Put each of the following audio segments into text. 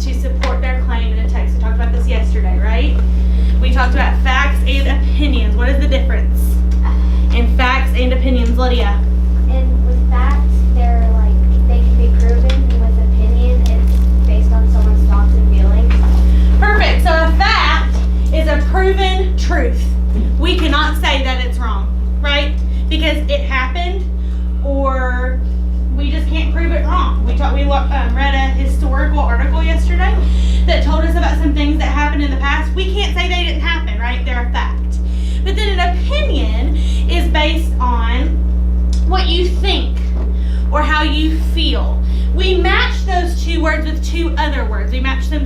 to support their claim in a text. We talked about this yesterday, right? We talked about facts and opinions. What is the difference in facts and opinions, Lydia? And with facts, they're like, they can be proven. And with opinion, it's based on someone's thoughts and feelings. Perfect. So a fact is a proven truth. We cannot say that it's wrong, right? Because it happened, or we just can't prove it wrong. We read a historical article yesterday that told us about some things that happened in the past. We can't say they didn't happen, right? They're a fact. But then an opinion is based on what you think or how you feel. We match those two words with two other words. We match them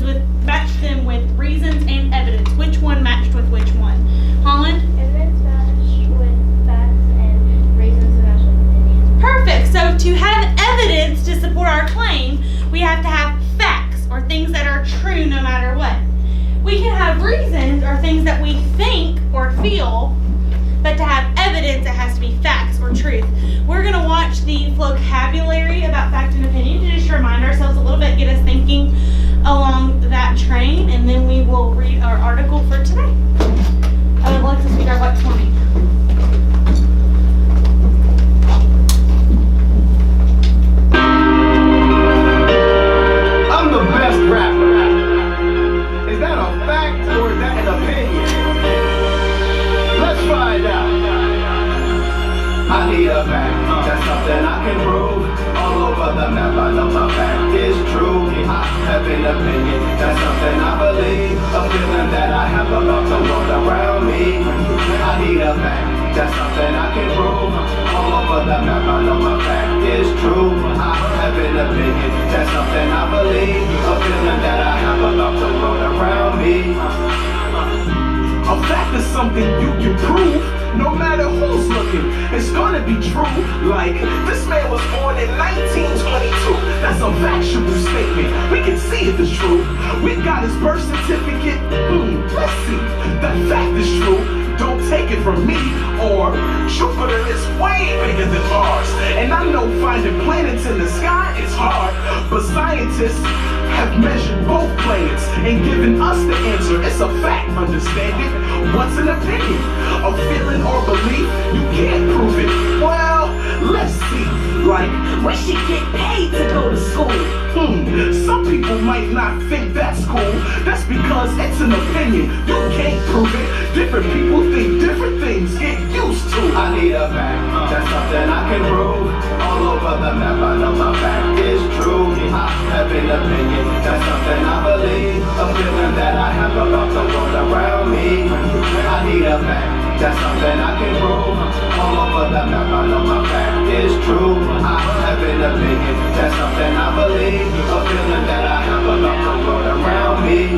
with reasons and evidence. Which one matched with which one? Holland? Evidence matched with facts and reasons matched with opinions. Perfect. So to have evidence to support our claim, we have to have facts or things that are true no matter what. We can have reasons or things that we think or feel, but to have evidence, it has to be facts or truth. We're going to watch the vocabulary about fact and opinion to just remind ourselves a little bit, get us thinking along that train, and then we will read our article for today. Alexis, read our what's for me. I'm the best rapper. Is that a fact or is that an opinion? Let's find out. I need a fact, that's something I can prove. All over the map, I know my fact is true. I have an opinion, that's something I believe. A feeling that I have about the world around me. I need a fact, that's something I can prove. All over the map, I know my fact is true. I have an opinion, that's something I believe. A feeling that I have about the world around me. A fact is something you can prove, no matter who's looking, it's gonna be true. Like, this man was born in 1922. That's a factual statement, we can see if it's true. We got his birth certificate, let's see, that fact is true. Don't take it from me, or Jupiter is way bigger than Mars. And I know finding planets in the sky is hard, but scientists have measured both planets and given us the answer. It's a fact, understand it? What's an opinion? A feeling or belief? You can't prove it. Well, let's see. Like, we should get paid to go to school. Some people might not think that's cool. That's because it's an opinion. You can't prove it. Different people think different things. Get used to it. I need a fact. That's something I can prove. All over the map, I know my fact is true. I have an opinion. That's something I believe. A feeling that I have about the world around me. I need a fact. That's something I can prove. All over the map, I know my fact is true. I have an opinion. That's something I believe. A feeling that I have about the world around me.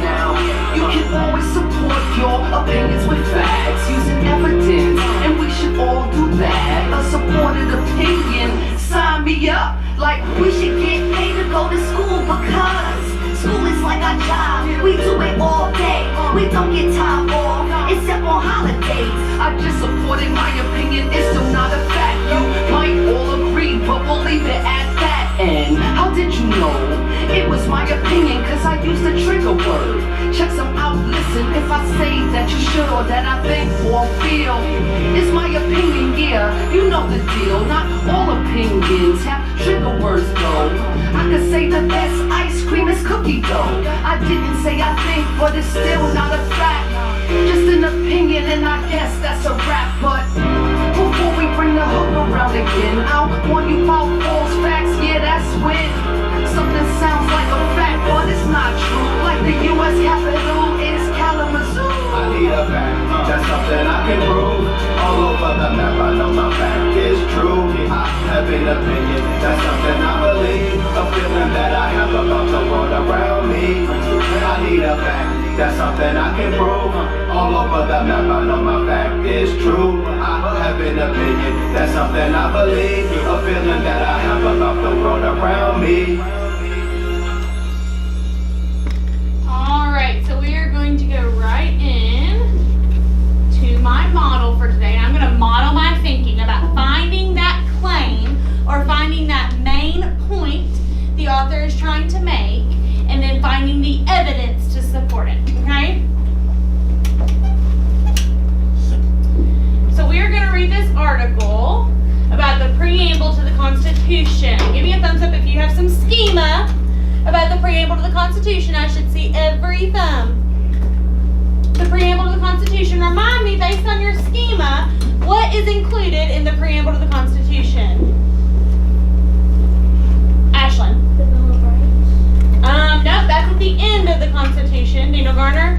You can always support your opinions with facts, using evidence, and we should all do that. A supported opinion, sign me up. Like, we should get paid to go to school because school is like our job. We do it all day. We don't get time off, except on holidays. I just supported my opinion. It's still not a fact. You might all agree, but we'll leave it at that. And how did you know it was my opinion? Cause I used a trigger word. Check some out, listen. If I say that you should or that I think or feel, it's my opinion, yeah. You know the deal. Not all opinions have trigger words though. I could say the best ice cream is cookie dough. I didn't say I think, but it's still not a fact. Just an opinion, and I guess that's a wrap. But before we bring the hook around again, I'll warn you about false facts. Yeah, that's when something sounds like a fact, but it's not true. Like the U.S. Capitol is Kalamazoo. I need a fact. That's something I can prove. All over the map, I know my fact is true. I have an opinion. That's something I believe. A feeling that I have about the world around me. I need a fact. That's something I can prove. All over the map, I know my fact is true. I have an opinion. That's something I believe. A feeling that I have about the world around me. Alright, so we are going to go right in to my model for today. And I'm going to model my thinking about finding that claim or finding that main point the author is trying to make, and then finding the preamble to the Constitution. Give me a thumbs up if you have some schema about the preamble to the Constitution. I should see every thumb. The preamble to the Constitution. Remind me, based on your schema, what is included in the preamble to the Constitution? Ashlyn. The Bill of Rights. No, that's at the end of the Constitution. Do you know, Garner?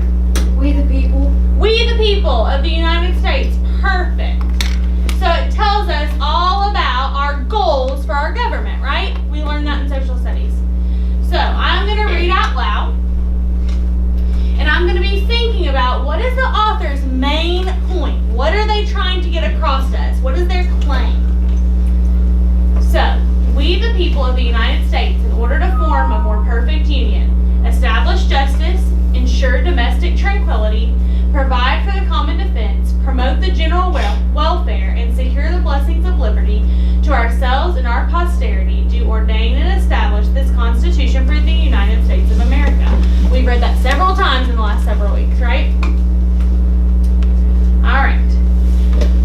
We the people. We the people of the United States. Perfect. So it tells us all about our goals for our government, right? We learned that in social studies. So I'm going to read out loud. And I'm going to be thinking about what is the author's main point? What are they trying to get across to us? What is their claim? So, we the people of the United States, in order to form a more perfect union, establish justice, ensure domestic tranquility, provide for the common defense, promote the general welfare, and secure the blessings of liberty to ourselves and our posterity, do ordain and establish this Constitution for the United States of America. We've read that several times in the last several weeks, right? Alright.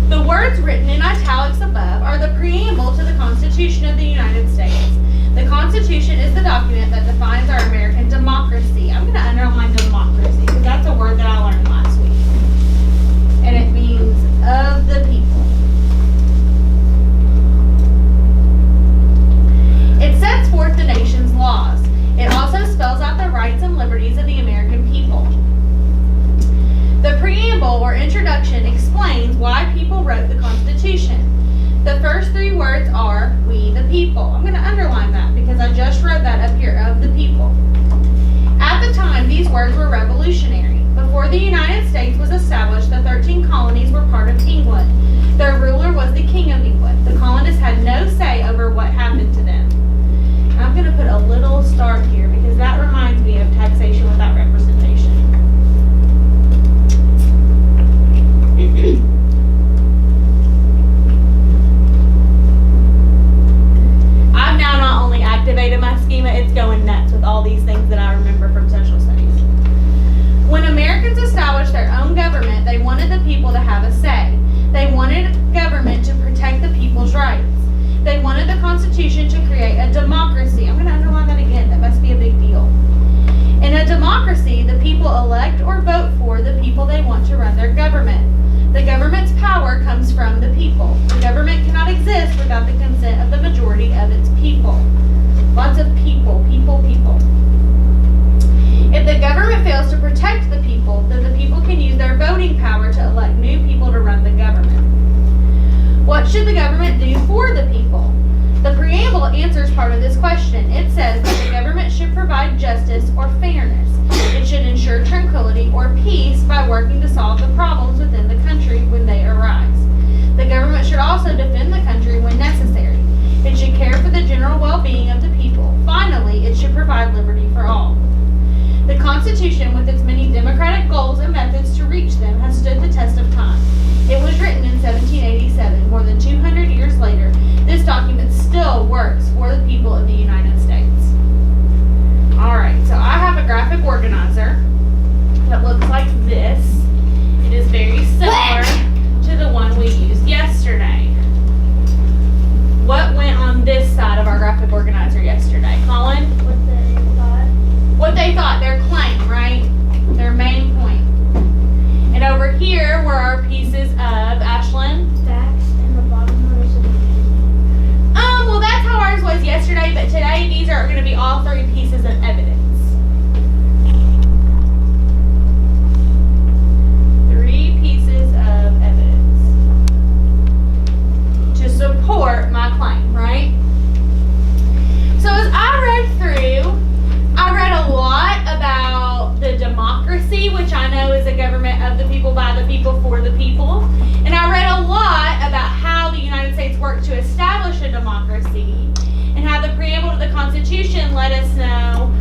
The words written in italics above are the preamble to the Constitution of the United States. The Constitution is the document that defines our American democracy. I'm going to underline democracy because that's a word that I learned last week. And it means of the people. It sets forth the nation's laws. It also spells out the rights and liberties of the American people. The preamble or introduction explains why people wrote the Constitution. The first three words are, we the people. I'm going to underline that because I just wrote that up here, of the people. At the time, these words were revolutionary. Before the United States was established, the 13 colonies were part of England. Their ruler was the King of England. The colonists had no say over what happened to them. I'm going to put a little star here because that reminds me of taxation without representation. I've now not only activated my schema, it's going nuts with all these things that I remember from social studies. When Americans established their own government, they wanted the people to have a say. They wanted government to protect the people's rights. They wanted the Constitution to create a democracy. I'm going to underline that again. That must be a big deal. In a democracy, the people elect or vote for the people they want to run their government. The government's power comes from the people. The government cannot exist without the consent of the majority of its people. Lots of people, people, people. If the government fails to protect the people, then the people can use their voting power to elect new people to run the government. What should the government do for the people? The preamble answers part of this question. It says that the government should provide justice or fairness. It should ensure tranquility or peace by working to solve the problems within the country when they arise. The government should also defend the country when necessary. It should care for the general well-being of the people. Finally, it should provide liberty for all. The Constitution, with its many democratic goals and methods to reach them, has stood the test of time. It was written in 1787. More than 200 years later, this document still works for the people of the United States. Alright, so I have a graphic organizer that looks like this. It is very similar to the one we used yesterday. What went on this side of our graphic organizer yesterday? Colin? What they thought, their claim, right? Their main point. And over here were our pieces of, Ashlyn? Facts, and the bottom was opinion. Well, that's how ours was yesterday, but today these are going to be all three pieces of evidence. Three pieces of evidence to support my claim, right? So as I read through, I read a lot about the democracy, which I know is a government of the people, by the people, for the people. And I read a lot about how the United States worked to establish a democracy and how the preamble to the Constitution let us know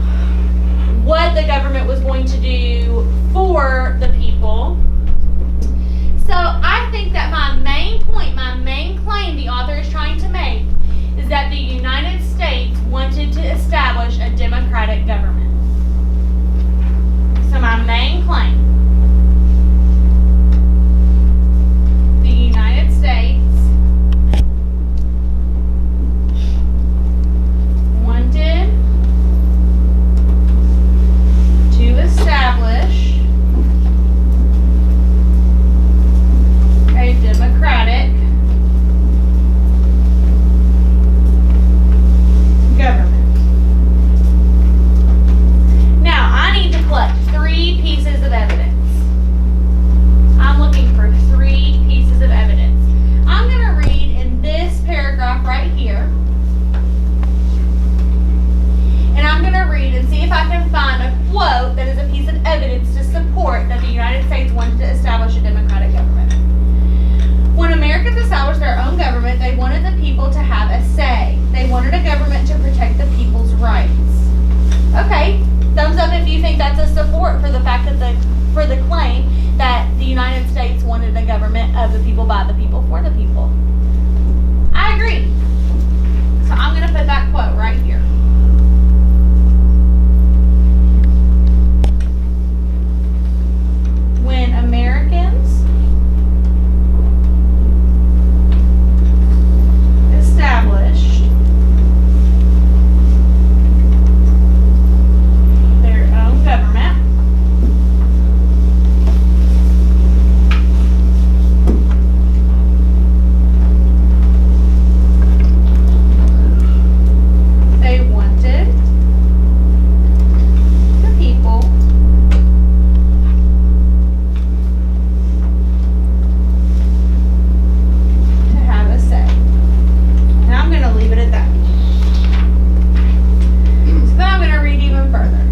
what the government was going to do for the people. So I think that my main point, my main claim the author is trying to make is that the United States wanted to establish a democratic government. So my main claim, the United States wanted a government to protect the people's rights. Okay, thumbs up if you think that's a support for the fact that for the claim that the United States wanted a government of the people, by the people, for the people. I agree. So I'm going to put that quote right here. When Americans established their own government, they wanted the people to have a say. And I'm going to leave it at that. So then I'm going to read even further.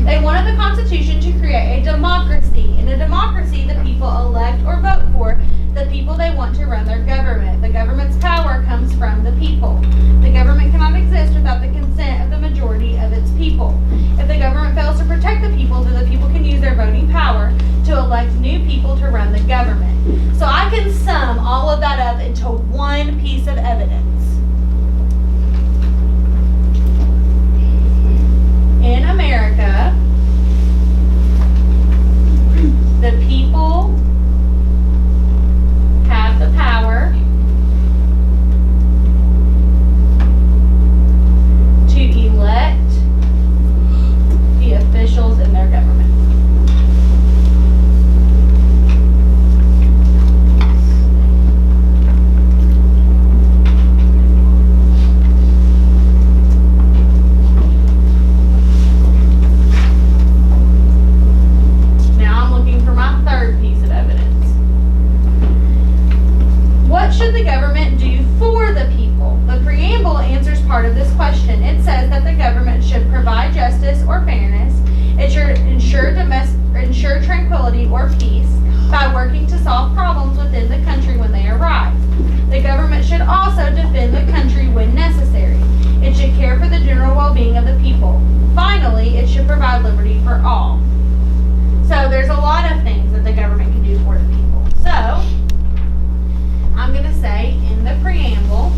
They wanted the Constitution to create a democracy. In a democracy, the people elect or vote for the people they want to run their government. The government's power comes from the people. The government cannot exist without the consent of the majority of its people. If the government fails to protect the people, then the people can use their voting power to elect new people to run the government. So I can sum all of that up into one piece of evidence. In America, the people have the power to elect the officials in their government. Now I'm looking for my third piece of evidence. What should the government do for the people? The preamble answers part of this question. It says that the government should provide justice or fairness. It should ensure tranquility or peace by working to solve problems within the country when they arise. The government should also defend the country when necessary. It should care for the general well-being of the people. Finally, it should provide liberty for all. So there's a lot of things that the government can do for the people. So I'm going to say in the preamble,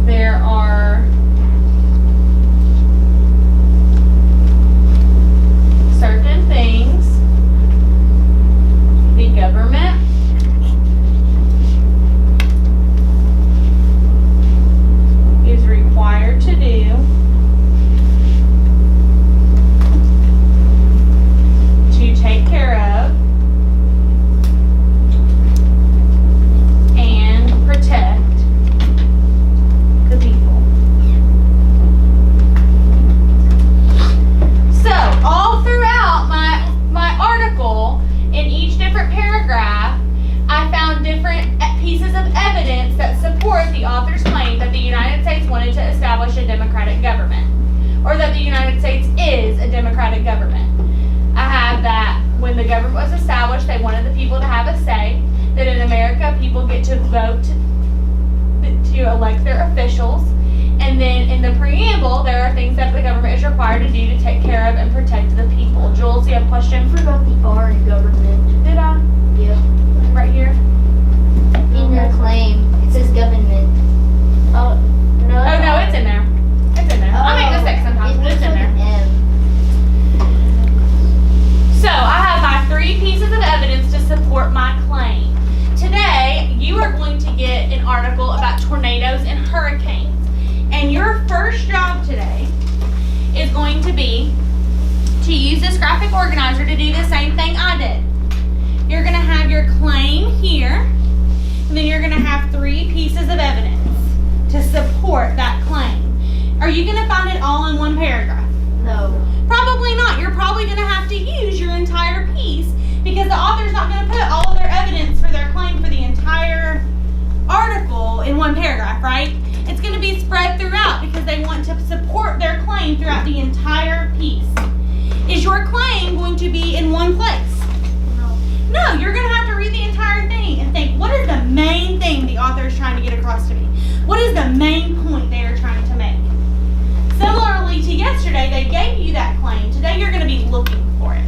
there are certain things the government is required to do to take care of and protect the people. So, all throughout my article, in each different paragraph, I found different pieces of evidence that support the author's claim that the United States wanted to establish a democratic government, or that the United States is a democratic government. I have that when the government was established, they wanted the people to have a say, that in America, people get to vote to elect their officials, and then in the preamble, there are things that the government is required to do to take care of and protect the people. Jules, you have a question? I forgot the R in government. Did I? Yep. Right here? In your claim, it says government. Oh, no. Oh, no, it's in there. It's in there. I make mistakes sometimes, but it's in there. So, I have my three pieces of evidence to support my claim. Today, you are going to get an article about tornadoes and hurricanes. And your first job today is going to be to use this graphic organizer to do the same thing I did. You're going to have your claim here, and then you're going to have three pieces of evidence to support that claim. Are you going to find it all in one paragraph? No. Probably not. You're probably going to have to use your entire piece because the author's not going to put all of their evidence for their claim for the entire article in one paragraph, right? It's going to be spread throughout because they want to support their claim throughout the entire piece. Is your claim going to be in one place? No. No, you're going to have to read the entire thing. main thing the author is trying to get across to me? What is the main point they are trying to make? Similarly to yesterday, they gave you that claim. Today you're going to be looking for it.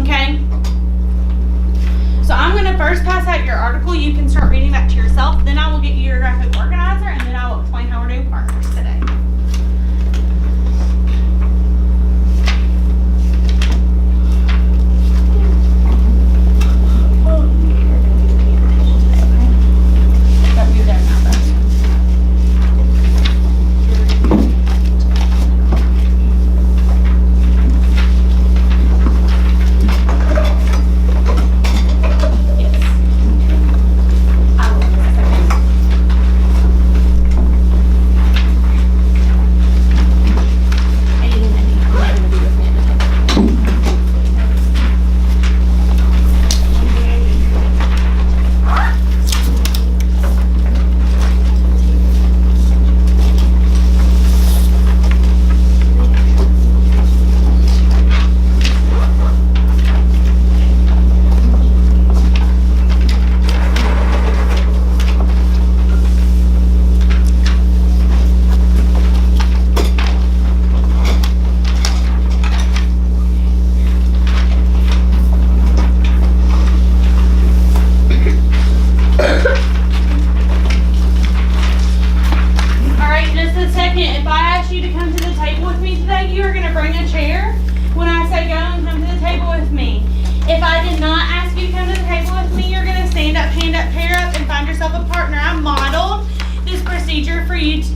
Okay? So I'm going to first pass out your article. You can start reading that to yourself. Then I will get you your graphic organizer, and then I will explain how we're doing partners today.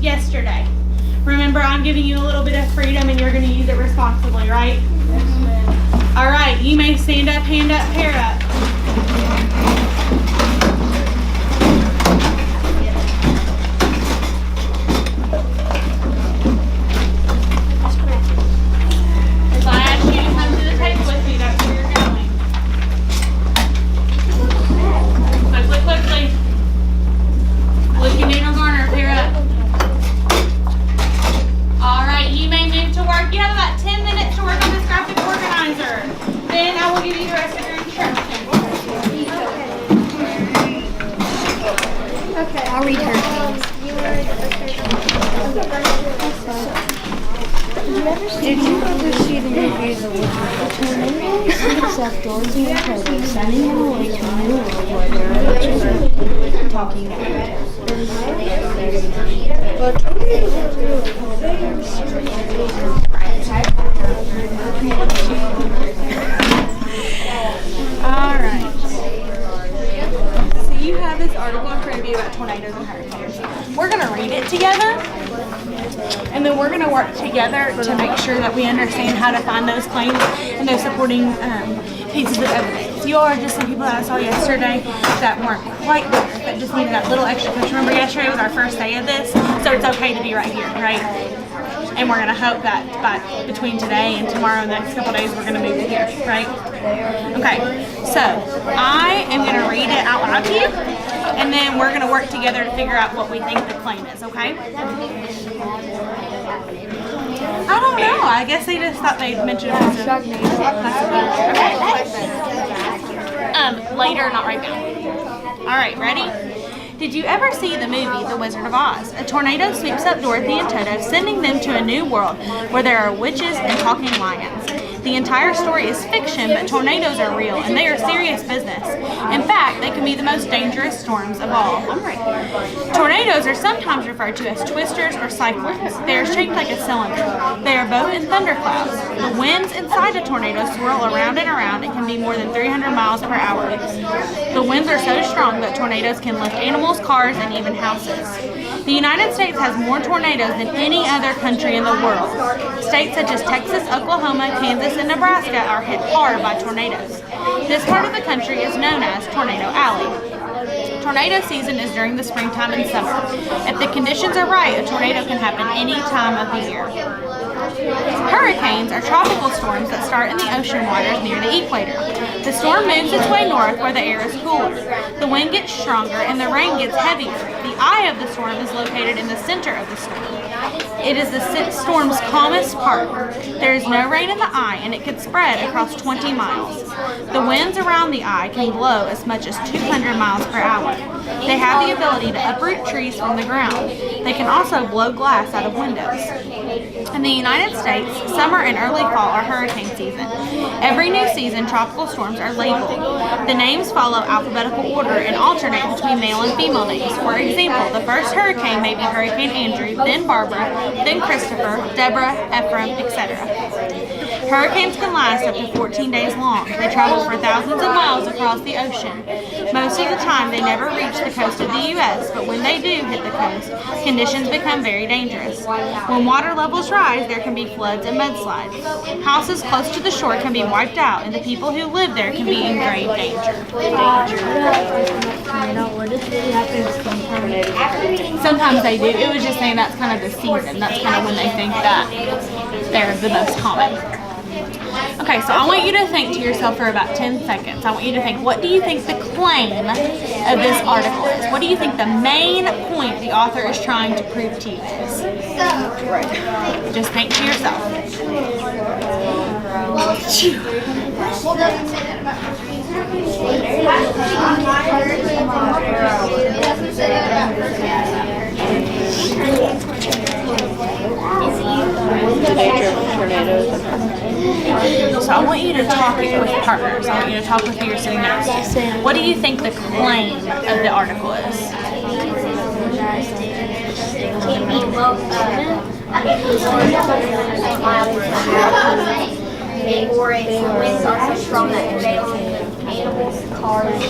Yesterday. Remember, I'm giving you a little bit of freedom and you're going to use it responsibly, right? Yes, ma'am. All right, you may stand up, hand up, pair up. If I ask you to come to the table with me, that's where you're going. Quickly. Looking in or Garner, pair up. Alright, you may move to work. You have about 10 minutes to work on this graphic organizer. Then I will give you the rest of your instructions. Okay, I'll read her. Did you ever see the movie The Wizard of Tornado? Except Dorothy and Toby sending him away to a new world where there are witches talking about but Alright. So you have this article in front of you about tornadoes and hurricanes. We're going to read it together. And then we're going to work together to make sure that we understand how to find those claims and those supporting pieces of evidence. You are just some people that I saw yesterday that weren't quite there, that just needed that little extra push. Remember, yesterday was our first day of this, so it's okay to be right here, right? And we're going to hope that between today and tomorrow and the next couple days, we're going to move to here, right? Okay, so I am going to read it out loud to you, and then we're going to work together to figure out what we think the claim is, okay? I don't know. I guess they just thought they'd mention it. Okay. Later, not right now. All right, ready? Did you ever see the movie The Wizard of Oz? A tornado sweeps up Dorothy and Toto, sending them to a new world where there are witches and talking lions. The entire story is fiction, but tornadoes are real, and they are serious business. In fact, they can be the most dangerous storms of all. Tornadoes are sometimes referred to as twisters or cyclones. They are shaped like a cylinder. They are both in thunderclouds. The winds inside a tornado swirl around and around and can be more than 300 miles per hour. The winds are so strong that tornadoes can lift animals, cars, and even houses. The United States has more tornadoes than any other country in the world. States such as Texas, Oklahoma, Kansas, and Nebraska are hit hard by tornadoes. This part of the country is known as Tornado Alley. Tornado season is during the springtime and summer. If the conditions are right, a tornado can happen any time of the year. Hurricanes are tropical storms that start in the ocean waters near the equator. The storm moves its way north where the air is cooler. The wind gets stronger and the rain gets heavier. The eye of the storm is located in the center of the storm. It is the storm's calmest part. There is no rain in the eye, and it could spread across 20 miles. The winds around the eye can blow as much as 200 miles per hour. They have the ability to uproot trees from the ground. They can also blow glass out of windows. In the United States, summer and early fall are hurricane season. Every new season, tropical storms are labeled. The names follow alphabetical order and alternate between male and female names. For example, the first hurricane may be Hurricane Andrew, then Barbara, then Christopher, Deborah, Ephraim, etc. Hurricanes can last up to 14 days long. They travel for thousands of miles across the ocean. Most of the time, they never reach the coast of the U.S., but when they do hit the coast, conditions become very dangerous. When water levels rise, there can be floods and mudslides. Houses close to the shore can be wiped out, and the people who live there can be in grave danger. Sometimes they do. It was just saying that's kind of the season. That's kind of when they think that they're the most common. Okay, so I want you to think to yourself for about 10 seconds. I want you to think, what do you think the claim of this article is? What do you think the main point the author is trying to prove to you is? Just think to yourself. So I want you to talk with partners. I want you to talk with who you're sitting next to. What do you think the claim of the article is? Or if the winds are so strong that they don't animals, cars,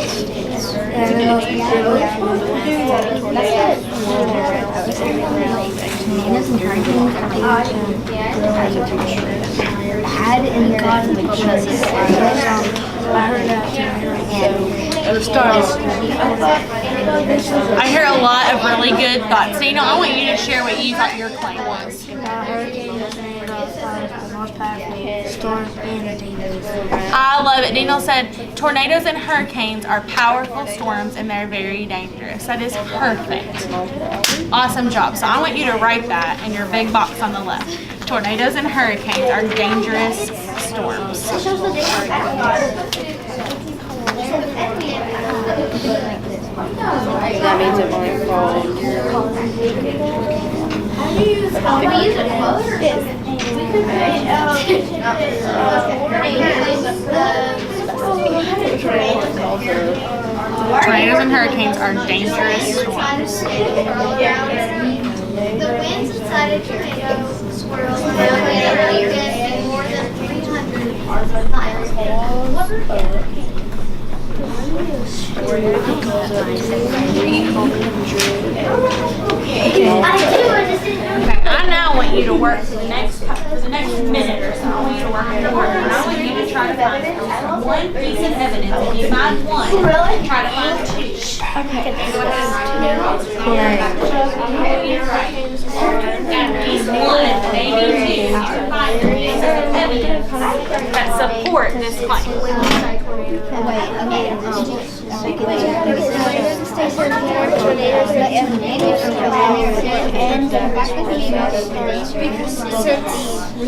I hear a lot of really good thoughts. So, I want you to share what you thought your claim was. I love it. Daniel said, tornadoes and hurricanes are powerful storms and they're very dangerous. That is perfect. Awesome job. So I want you to write that in your big box on the left. Tornadoes and hurricanes are dangerous storms. That means it might fall. Tornadoes and hurricanes are dangerous storms. The winds inside a tornado swirl around at a rate of more than 300 miles per hour. I now want you to work for the next minute or so. I want you to work on your partner. And I want you to try to find one piece of evidence. If you find one, try to find two. Okay. One, maybe two. To find pieces of evidence that support this claim.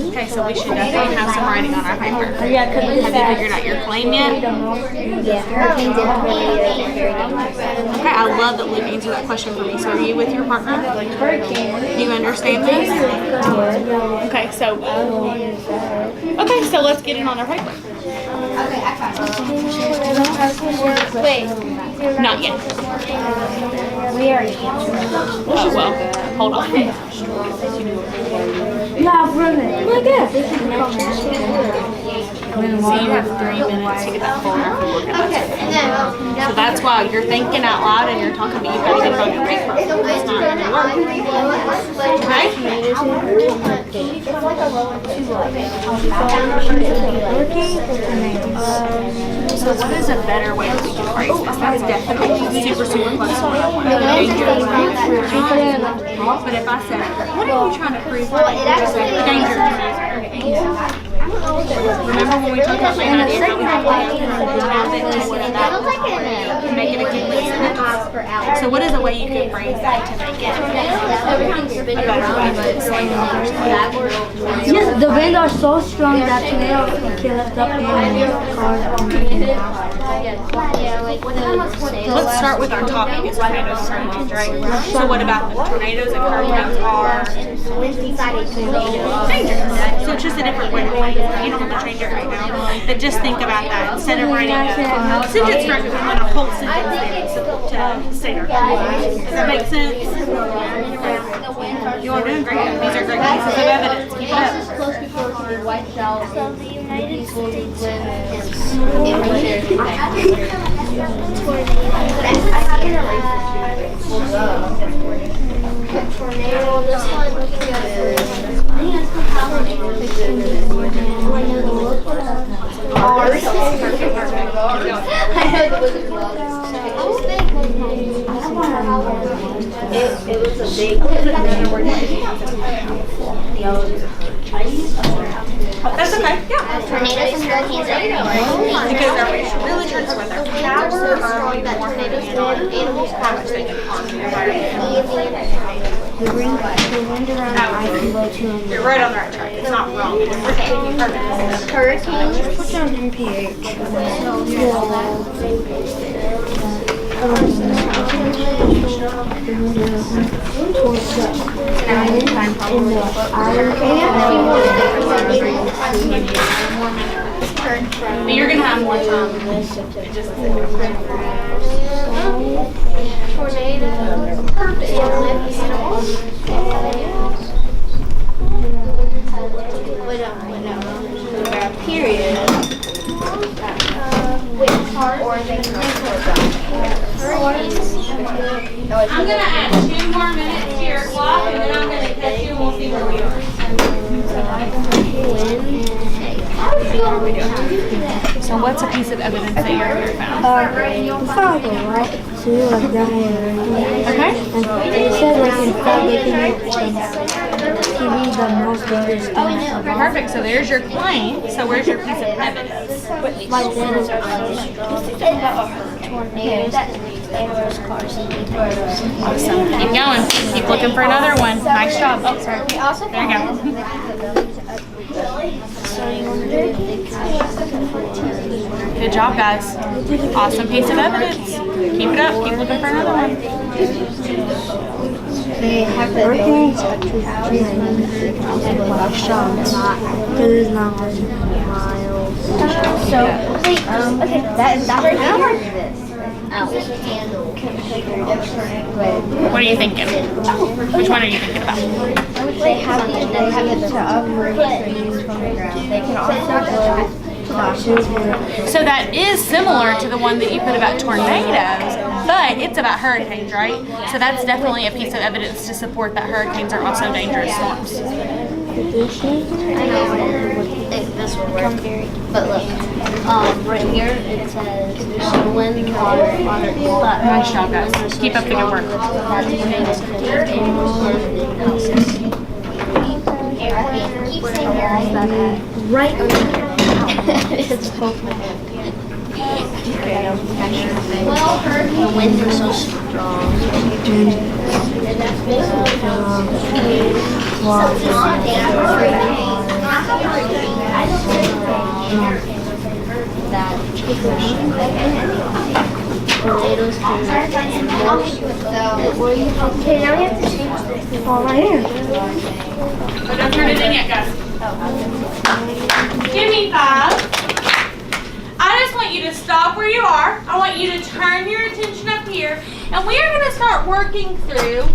Okay, so we should definitely have some writing on our paper. Have you figured out your claim yet? Okay, I love that Luke answered that question for me. So are you with your partner? Do you understand this? Okay, so let's get it on our paper. Wait. Not yet. We already answered. Oh, well, hold on. So you have 3 minutes to get that folder. So that's why you're thinking out loud and you're talking, but you've got to get it on your paper. It's not going to work. Okay? So what is a better way that we can phrase this? That's definitely super close to what I want. But if I said, what are you trying to prove? Dangerous. Remember when we talked about my idea how we make it a complete sentence? So what is a way you could phrase that to make it? Yes, the winds are so strong that tornadoes can kill us up animals, cars, Let's start with our topic is tornadoes and hurricanes, right? So what about them? Tornadoes and hurricanes are dangerous. So it's just a different way to phrase it. You don't have to change it right now. But just think about that. Instead of writing a sentence structure, we want a whole sentence to say our topic. Does that make sense? You are doing great. These are great pieces of evidence. Keep it up. Close before it can be wiped out. So the United States tornado. This one looking at It was a big. That's okay. Yeah. tornadoes and hurricanes are Because they're really trying to weather. They're so strong that tornadoes and animals have The wind around I can go to You're right on the right track. It's not wrong. Perfect. hurricanes. put down NPH. But you're gonna have more time. It just Tornado. Purpose. Animals. Period. Or they I'm gonna add 2 more minutes to your clock and then I'm gonna catch you and we'll see where we are. So what's a piece of evidence that you're found? The fog, right? So you're like that one. Okay. And it said like in fog they can be the most dangerous thing. Perfect. So there's your claim. So where's your piece of evidence? Like that is Awesome. Keep going. Keep looking for another one. Nice job. Oh, sorry. There you go. Good job, guys. Awesome piece of evidence. Keep it up. Keep looking for another one. they have hurricanes because it's not miles. So, okay, that's right here. What are you thinking? Which one are you thinking about? They have it to uproot trees from the ground. They can also go So that is similar to the one that you put about tornadoes, but it's about hurricanes, right? So that's definitely a piece of evidence to support that hurricanes are also dangerous storms. I know this will work. But look, right here it says wind, water, Nice job, guys. Keep up the good work. Right it's well, the winds are so strong. Tornadoes okay, now we have to change this. Oh, right here. But don't turn it in yet, guys. Give me 5. I just want you to stop where you are. I want you to turn your attention up here. And we are going to start working through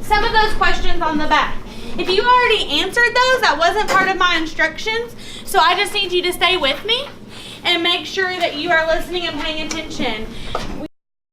some of those questions on the back. If you already answered those, that wasn't part of my instructions. So I just need you to stay with me and make sure that you are listening and paying attention.